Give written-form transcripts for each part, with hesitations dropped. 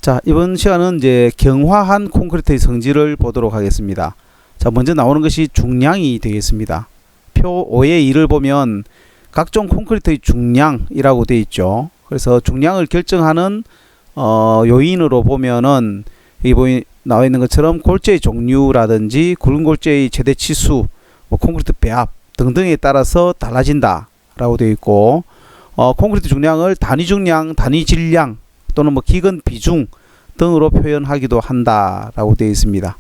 자, 이번 시간은 이제 경화한 콘크리트의 성질을 보도록 하겠습니다. 자, 먼저 나오는 것이 중량이 되겠습니다. 표 5의 2를 보면 각종 콘크리트의 중량이라고 되어 있죠. 그래서 중량을 결정하는 요인으로 보면은 여기 나와 있는 것처럼 골재의 종류라든지 굵은 골재의 최대 치수, 콘크리트 배합 등등에 따라서 달라진다 라고 되어 있고, 콘크리트 중량을 단위 중량, 단위 질량 또는 기근 비중 등으로 표현하기도 한다라고 되어 있습니다.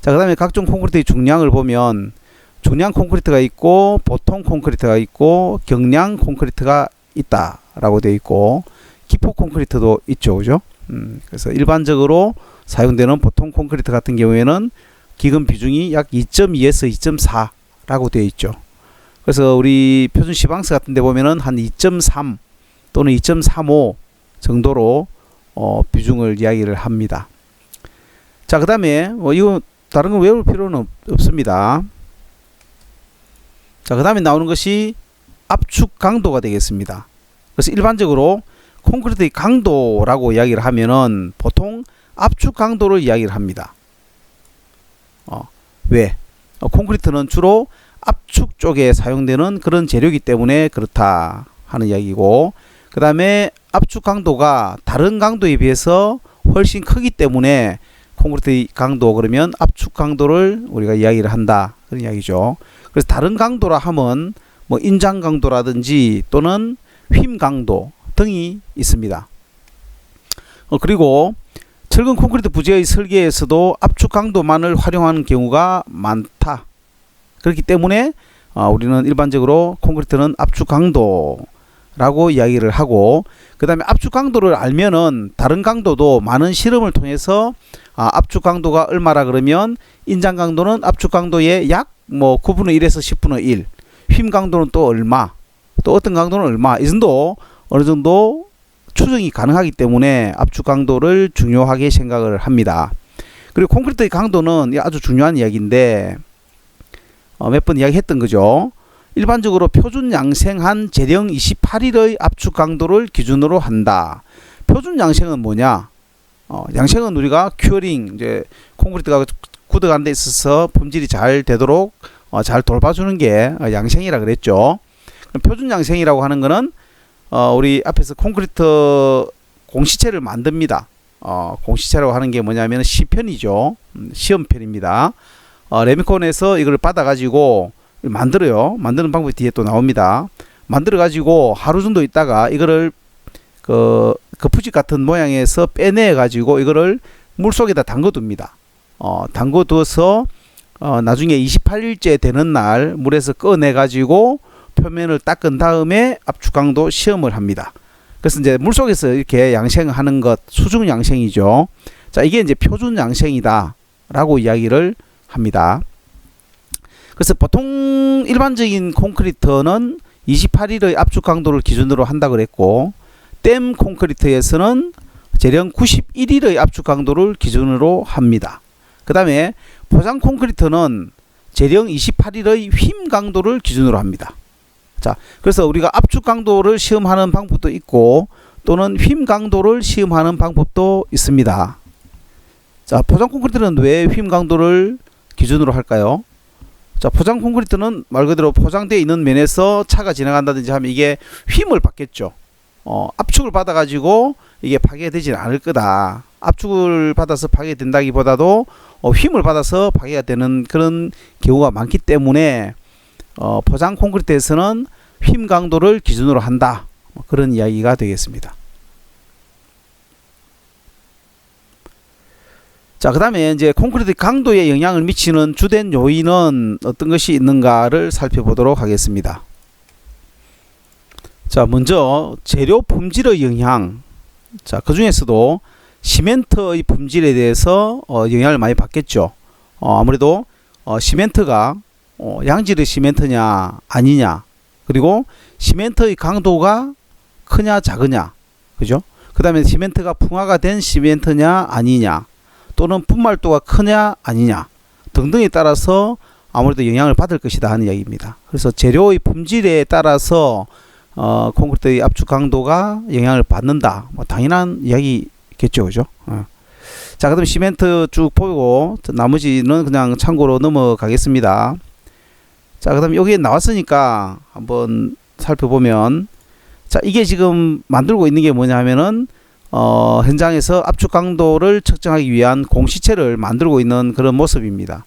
자, 그 다음에 각종 콘크리트의 중량을 보면 중량 콘크리트가 있고 보통 콘크리트가 있고 경량 콘크리트가 있다라고 되어 있고 기포 콘크리트도 있죠, 그죠? 그래서 일반적으로 사용되는 보통 콘크리트 같은 경우에는 기근 비중이 약 2.2에서 2.4라고 되어 있죠. 그래서 우리 표준 시방스 같은 데 보면은 한 2.3 또는 2.35 정도로 비중을 이야기를 합니다. 자, 그 다음에 이거 다른 거 외울 필요는 없습니다. 자, 그 다음에 나오는 것이 압축 강도가 되겠습니다. 그래서 일반적으로 콘크리트의 강도라고 이야기를 하면은 보통 압축 강도를 이야기를 합니다. 왜? 콘크리트는 주로 압축 쪽에 사용되는 그런 재료이기 때문에 그렇다 하는 이야기고, 그 다음에 압축 강도가 다른 강도에 비해서 훨씬 크기 때문에 콘크리트의 강도, 그러면 압축 강도를 우리가 이야기를 한다 그런 이야기죠. 그래서 다른 강도라 하면 인장 강도라든지 또는 휨 강도 등이 있습니다. 그리고 철근 콘크리트 부재의 설계에서도 압축 강도만을 활용하는 경우가 많다. 그렇기 때문에 우리는 일반적으로 콘크리트는 압축 강도라고 이야기를 하고, 그 다음에 압축 강도를 알면은 다른 강도도 많은 실험을 통해서 압축 강도가 얼마라 그러면 인장 강도는 압축 강도의 약 9분의 1에서 10분의 1, 휨 강도는 또 얼마, 또 어떤 강도는 얼마, 이 정도 어느 정도 추정이 가능하기 때문에 압축 강도를 중요하게 생각을 합니다. 그리고 콘크리트의 강도는 아주 중요한 이야기인데 몇 번 이야기했던 거죠. 일반적으로 표준 양생한 재령 28일의 압축 강도를 기준으로 한다. 표준 양생은 뭐냐? 양생은 우리가 큐어링, 이제 콘크리트가 굳어가는 데 있어서 품질이 잘 되도록 잘 돌봐주는 게 양생이라 그랬죠. 그럼 표준 양생이라고 하는 거는 우리 앞에서 콘크리트 공시체를 만듭니다. 공시체라고 하는 게 뭐냐면 시편이죠. 시험편입니다. 레미콘에서 이걸 받아가지고 만들어요. 만드는 방법이 뒤에 또 나옵니다. 만들어가지고 하루 정도 있다가 이거를 거푸집 같은 모양에서 빼내가지고 이거를 물 속에다 담궈둡니다. 담궈둬서 나중에 28일째 되는 날 물에서 꺼내가지고 표면을 닦은 다음에 압축 강도 시험을 합니다. 그래서 이제 물 속에서 이렇게 양생하는 것, 수중 양생이죠. 자, 이게 이제 표준 양생이다 라고 이야기를 합니다. 그래서 보통 일반적인 콘크리트는 28일의 압축 강도를 기준으로 한다 그랬고, 댐 콘크리트에서는 재령 91일의 압축 강도를 기준으로 합니다. 그 다음에 포장 콘크리트는 재령 28일의 휨 강도를 기준으로 합니다. 자, 그래서 우리가 압축 강도를 시험하는 방법도 있고 또는 휨 강도를 시험하는 방법도 있습니다. 자, 포장 콘크리트는 왜 휨 강도를 기준으로 할까요? 자, 포장 콘크리트는 말 그대로 포장되어 있는 면에서 차가 지나간다든지 하면 이게 휨을 받겠죠. 압축을 받아 가지고 이게 파괴되지는 않을 거다. 압축을 받아서 파괴된다기보다도 휨을 받아서 파괴가 되는 그런 경우가 많기 때문에 포장 콘크리트에서는 휨 강도를 기준으로 한다. 그런 이야기가 되겠습니다. 자, 그 다음에 이제 콘크리트 강도에 영향을 미치는 주된 요인은 어떤 것이 있는가를 살펴보도록 하겠습니다. 자, 먼저 재료 품질의 영향. 자, 그 중에서도 시멘트의 품질에 대해서 영향을 많이 받겠죠. 아무래도 시멘트가 양질의 시멘트냐 아니냐, 그리고 시멘트의 강도가 크냐 작으냐, 그죠? 그 다음에 시멘트가 풍화가 된 시멘트냐 아니냐, 또는 분말도가 크냐 아니냐 등등에 따라서 아무래도 영향을 받을 것이다 하는 이야기입니다. 그래서 재료의 품질에 따라서 콘크리트의 압축 강도가 영향을 받는다. 당연한 이야기가 있겠죠, 그죠? 자, 그다음 시멘트 쭉 보고 나머지는 그냥 참고로 넘어가겠습니다. 자, 그다음 여기에 나왔으니까 한번 살펴보면, 자, 이게 지금 만들고 있는 게 뭐냐 하면은 현장에서 압축 강도를 측정하기 위한 공시체를 만들고 있는 그런 모습입니다.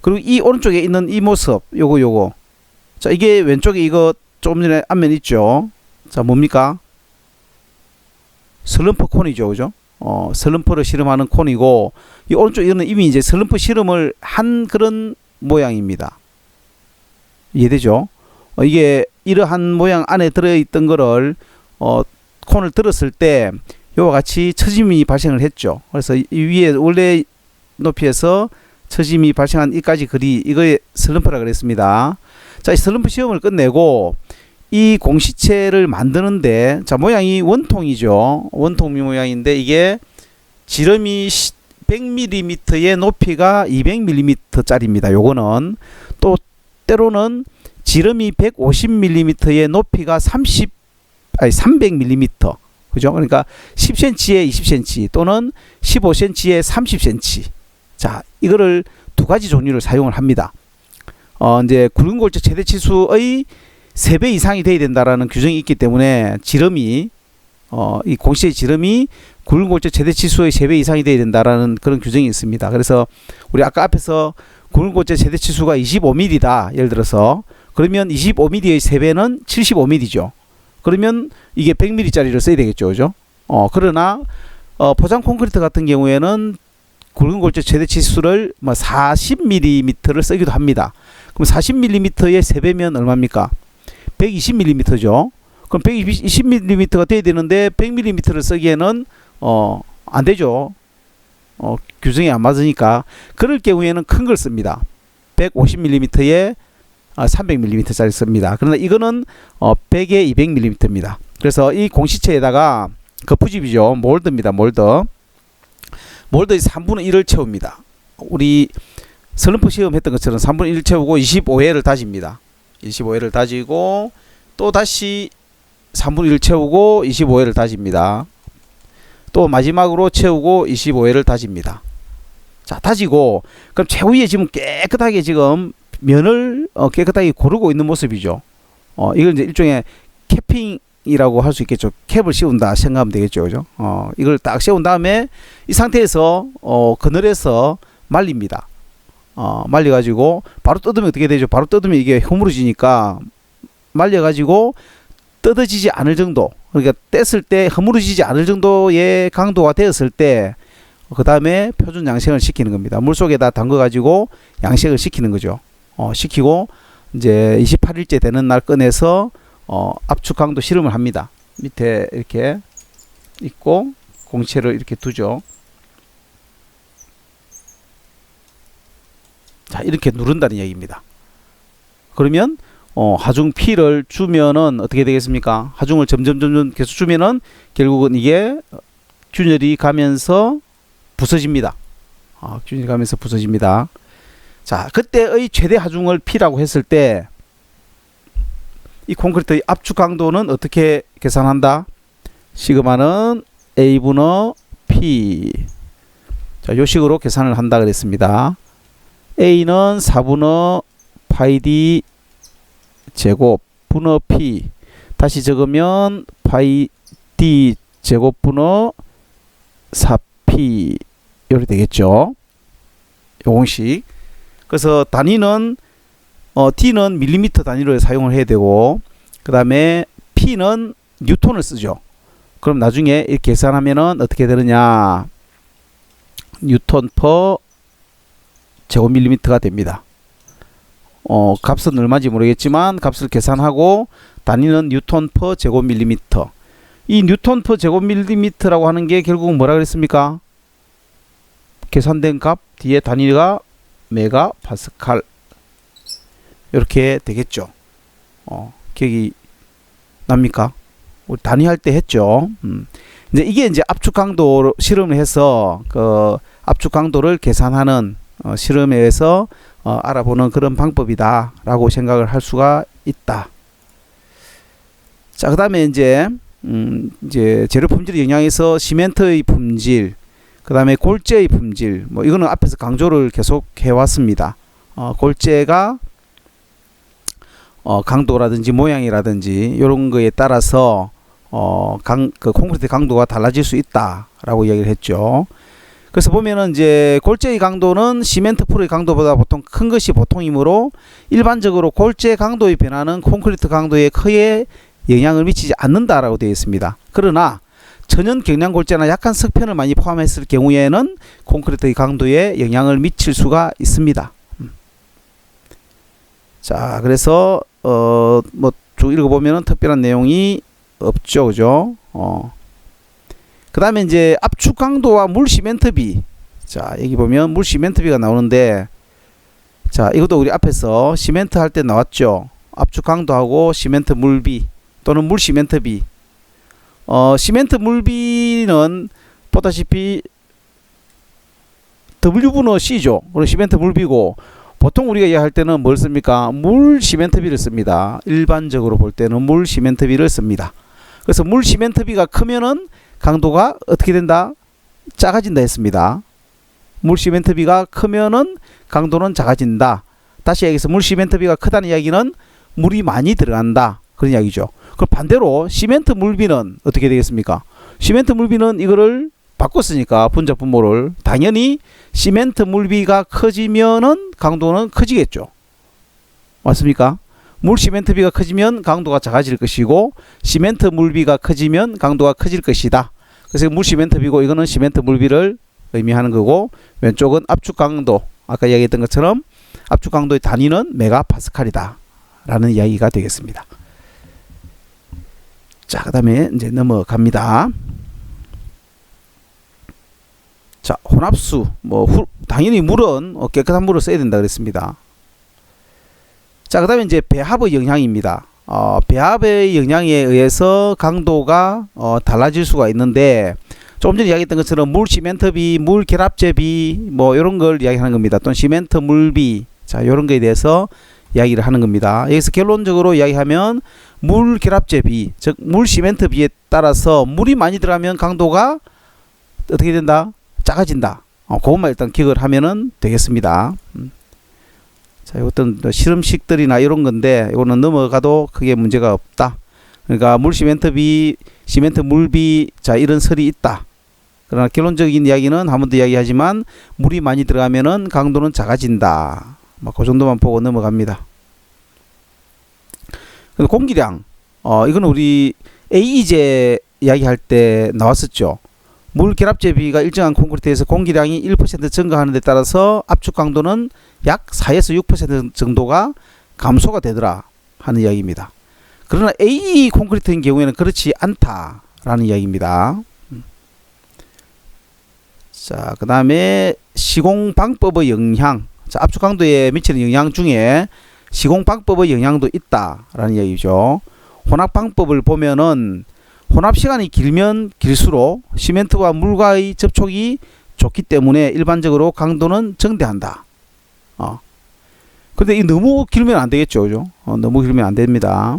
그리고 이 오른쪽에 있는 이 모습, 요거. 자, 이게 왼쪽에 이거 조금 전에 앞면 있죠. 자, 뭡니까? 슬럼프 콘이죠, 그죠? 슬럼프를 실험하는 콘이고, 이 오른쪽 이거는 이미 이제 슬럼프 실험을 한 그런 모양입니다. 이해되죠? 이게 이러한 모양 안에 들어있던 거를 콘을 들었을 때 이와 같이 처짐이 발생을 했죠. 그래서 이 위에 원래 높이에서 처짐이 발생한 이까지 거리, 이거에 슬럼프라 그랬습니다. 자, 이 슬럼프 시험을 끝내고 이 공시체를 만드는데, 자, 모양이 원통이죠. 원통 모양인데 이게 지름이 100mm의 높이가 200mm 짜리입니다. 요거는 또 때로는 지름이 150mm의 높이가 300mm, 그죠? 그러니까 10cm에 20cm 또는 15cm에 30cm. 자, 이거를 두 가지 종류를 사용을 합니다. 이제 굵은 골재 최대 치수의 3배 이상이 돼야 된다라는 규정이 있기 때문에 지름이 이 공시의 지름이 굵은 골재 최대 치수의 3배 이상이 돼야 된다라는 그런 규정이 있습니다. 그래서 우리 아까 앞에서 굵은 골재 최대 치수가 25mm다. 예를 들어서 그러면 25mm의 3배는 75mm죠. 그러면 이게 100mm짜리를 써야 되겠죠, 그죠? 그러나 포장 콘크리트 같은 경우에는 굵은 골재 최대 치수를 40mm를 쓰기도 합니다. 그럼 40mm의 3배면 얼마입니까? 120mm죠. 그럼 120mm가 돼야 되는데 100mm를 쓰기에는 안 되죠. 규정이 안 맞으니까. 그럴 경우에는 큰 걸 씁니다. 150mm에 300mm짜리 씁니다. 그러나 이거는 100에 200mm입니다. 그래서 이 공시체에다가 거푸집이죠. 몰드입니다. 몰드의 3분의 1을 채웁니다. 우리 슬럼프 시험 했던 것처럼 3분의 1 채우고 25회를 다집니다. 25회를 다지고 또 다시 3분의 1 채우고 25회를 다집니다. 또 마지막으로 채우고 25회를 다집니다. 자, 다지고 그럼 최후위에 지금 깨끗하게 지금 면을 깨끗하게 고르고 있는 모습이죠. 이걸 이제 일종의 캐핑이라고 할 수 있겠죠. 캡을 씌운다 생각하면 되겠죠, 그죠? 이걸 딱 씌운 다음에 이 상태에서 그늘에서 말립니다. 말려가지고 바로 뜯으면 어떻게 되죠? 바로 뜯으면 이게 허물어지니까 말려가지고 뜯어지지 않을 정도, 그러니까 뗐을 때 허물어지지 않을 정도의 강도가 되었을 때 그 다음에 표준 양식을 시키는 겁니다. 물속에다 담궈가지고 양식을 시키는 거죠. 시키고 이제 28일째 되는 날 꺼내서 압축 강도 실험을 합니다. 밑에 이렇게 있고 공체를 이렇게 두죠. 자, 이렇게 누른다는 얘기입니다. 그러면 하중 P를 주면은 어떻게 되겠습니까? 하중을 점점 계속 주면은 결국은 이게 균열이 가면서 부서집니다. 균열이 가면서 부서집니다. 자, 그때의 최대 하중을 P라고 했을 때 이 콘크리트의 압축 강도는 어떻게 계산한다? 시그마는 A분의 P. 자, 요 식으로 계산을 한다 그랬습니다. A는 4분의 파이 D 제곱 분의 P. 다시 적으면 파이 D 제곱 분의 4P 이렇게 되겠죠. 요 공식. 그래서 단위는 T는 밀리미터 단위로 사용을 해야 되고, 그 다음에 P는 뉴턴을 쓰죠. 그럼 나중에 이렇게 계산하면은 어떻게 되느냐? 뉴턴 퍼 제곱밀리미터가 됩니다. 값은 얼마인지 모르겠지만 값을 계산하고 단위는 뉴턴 퍼 제곱밀리미터. 이 뉴턴 퍼 제곱밀리미터라고 하는 게 결국은 뭐라 그랬습니까? 계산된 값 뒤에 단위가 메가파스칼 이렇게 되겠죠. 기억이 납니까? 우리 단위할 때 했죠. 이제 이게 이제 압축 강도 실험을 해서 그 압축 강도를 계산하는 실험에 의해서 알아보는 그런 방법이다라고 생각을 할 수가 있다. 자, 그 다음에 이제 이제 재료 품질의 영향에서 시멘트의 품질, 그 다음에 골재의 품질, 뭐 이거는 앞에서 강조를 계속 해왔습니다. 골재가 강도라든지 모양이라든지 이런 거에 따라서 그 콘크리트 강도가 달라질 수 있다라고 이야기를 했죠. 그래서 보면은 이제 골재의 강도는 시멘트 풀의 강도보다 보통 큰 것이 보통이므로 일반적으로 골재 강도의 변화는 콘크리트 강도에 크게 영향을 미치지 않는다라고 되어 있습니다. 그러나 천연 경량 골재나 약한 석편을 많이 포함했을 경우에는 콘크리트의 강도에 영향을 미칠 수가 있습니다. 자, 그래서 뭐 쭉 읽어보면은 특별한 내용이 없죠, 그죠? 그 다음에 이제 압축 강도와 물 시멘트비. 자, 여기 보면 물 시멘트비가 나오는데, 자, 이것도 우리 앞에서 시멘트 할 때 나왔죠. 압축 강도하고 시멘트 물비 또는 물 시멘트비. 시멘트 물비는 보다시피 W분의 C죠. 그리고 시멘트 물비고, 보통 우리가 이야기할 때는 뭘 씁니까? 물 시멘트비를 씁니다. 일반적으로 볼 때는 물 시멘트비를 씁니다. 그래서 물 시멘트비가 크면은 강도가 어떻게 된다? 작아진다 했습니다. 물 시멘트비가 크면은 강도는 작아진다. 다시 얘기해서 물 시멘트비가 크다는 이야기는 물이 많이 들어간다, 그런 이야기죠. 그럼 반대로 시멘트 물비는 어떻게 되겠습니까? 시멘트 물비는 이거를 바꿨으니까 분자 분모를 당연히 시멘트 물비가 커지면은 강도는 커지겠죠. 맞습니까? 물 시멘트비가 커지면 강도가 작아질 것이고 시멘트 물비가 커지면 강도가 커질 것이다. 그래서 물 시멘트비고 이거는 시멘트 물비를 의미하는 거고, 왼쪽은 압축 강도, 아까 이야기했던 것처럼 압축 강도의 단위는 메가파스칼이다 라는 이야기가 되겠습니다. 자, 그 다음에 이제 넘어갑니다. 자, 혼합수, 당연히 물은 깨끗한 물을 써야 된다 그랬습니다. 자, 그 다음에 이제 배합의 영향입니다. 배합의 영향에 의해서 강도가 달라질 수가 있는데, 조금 전에 이야기했던 것처럼 물 시멘트비, 물 결합제비, 뭐 이런 걸 이야기하는 겁니다. 또는 시멘트 물비, 자, 이런 거에 대해서 이야기를 하는 겁니다. 여기서 결론적으로 이야기하면 물 결합제비, 즉 물 시멘트비에 따라서 물이 많이 들어가면 강도가 어떻게 된다? 작아진다. 그것만 일단 기억을 하면은 되겠습니다. 자, 이것도 실험식들이나 이런 건데, 이거는 넘어가도 크게 문제가 없다. 그러니까 물 시멘트비, 시멘트 물비, 자, 이런 설이 있다. 그러나 결론적인 이야기는 한 번 더 이야기하지만 물이 많이 들어가면은 강도는 작아진다. 그 정도만 보고 넘어갑니다. 공기량, 이거는 우리 AE제 이야기할 때 나왔었죠. 물 결합제비가 일정한 콘크리트에서 공기량이 1% 증가하는 데 따라서 압축 강도는 약 4에서 6% 정도가 감소가 되더라 하는 이야기입니다. 그러나 AE 콘크리트인 경우에는 그렇지 않다라는 이야기입니다. 자, 그 다음에 시공방법의 영향. 자, 압축 강도에 미치는 영향 중에 시공방법의 영향도 있다라는 이야기죠. 혼합방법을 보면은 혼합 시간이 길면 길수록 시멘트와 물과의 접촉이 좋기 때문에 일반적으로 강도는 정대한다. 근데 이 너무 길면 안 되겠죠, 그죠? 너무 길면 안 됩니다.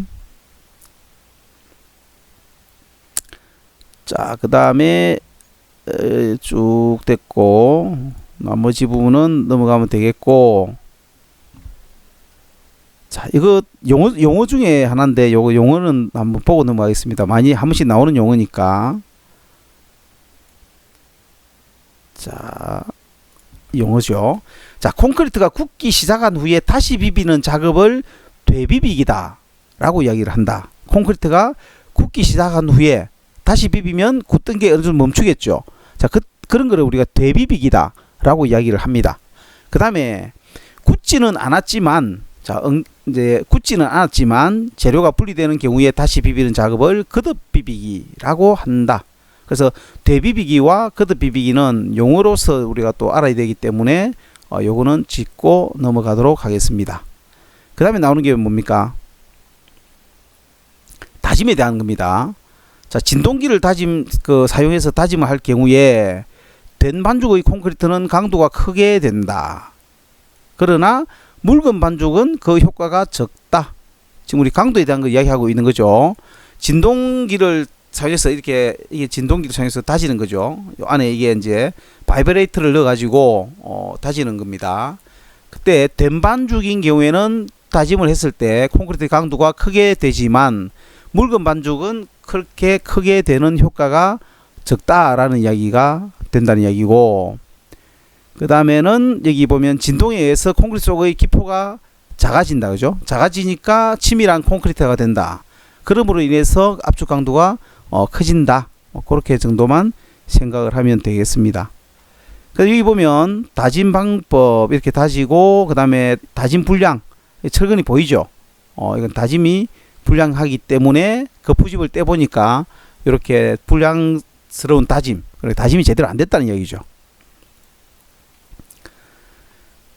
자, 그 다음에 쭉 됐고, 나머지 부분은 넘어가면 되겠고, 자, 이거 용어 중에 하나인데, 요거 용어는 한번 보고 넘어가겠습니다. 많이 한 번씩 나오는 용어니까. 자, 용어죠. 자, 콘크리트가 굳기 시작한 후에 다시 비비는 작업을 되비비기다 라고 이야기를 한다. 콘크리트가 굳기 시작한 후에 다시 비비면 굳던 게 어느 정도 멈추겠죠. 자, 그런 거를 우리가 되비비기다 라고 이야기를 합니다. 그 다음에 굳지는 않았지만, 자, 이제 굳지는 않았지만 재료가 분리되는 경우에 다시 비비는 작업을 거듭 비비기라고 한다. 그래서 되비비기와 거듭 비비기는 용어로서 우리가 또 알아야 되기 때문에 요거는 짚고 넘어가도록 하겠습니다. 그 다음에 나오는 게 뭡니까? 다짐에 대한 겁니다. 자, 진동기를 사용해서 다짐을 할 경우에 된 반죽의 콘크리트는 강도가 크게 된다. 그러나 묽은 반죽은 그 효과가 적다. 지금 우리 강도에 대한 거 이야기하고 있는 거죠. 진동기를 사용해서 이렇게 이게 진동기를 사용해서 다지는 거죠. 요 안에 이게 이제 바이브레이터를 넣어 가지고 다지는 겁니다. 그때 된 반죽인 경우에는 다짐을 했을 때 콘크리트 강도가 크게 되지만 묽은 반죽은 그렇게 크게 되는 효과가 적다라는 이야기가 된다는 이야기고, 그 다음에는 여기 보면 진동에 의해서 콘크리트 속의 기포가 작아진다, 그죠? 작아지니까 치밀한 콘크리트가 된다. 그러므로 인해서 압축 강도가 커진다. 그렇게 정도만 생각을 하면 되겠습니다. 그래서 여기 보면 다짐 방법 이렇게 다지고, 그 다음에 다짐 분량, 철근이 보이죠? 이건 다짐이 불량하기 때문에 그 부집을 떼보니까 이렇게 불량스러운 다짐, 다짐이 제대로 안 됐다는 얘기죠.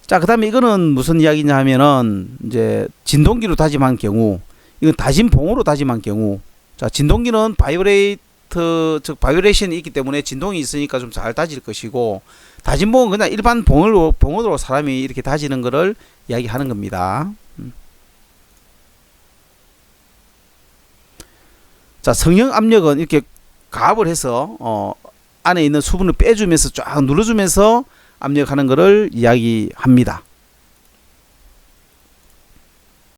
자, 그 다음에 이거는 무슨 이야기냐 하면은 이제 진동기로 다짐한 경우, 이건 다짐봉으로 다짐한 경우, 자, 진동기는 즉 바이브레이션이 있기 때문에 진동이 있으니까 좀 잘 다질 것이고, 다짐봉은 그냥 일반 봉으로 사람이 이렇게 다지는 거를 이야기하는 겁니다. 자, 성형 압력은 이렇게 가압을 해서 안에 있는 수분을 빼주면서 쫙 눌러주면서 압력하는 것을 이야기합니다.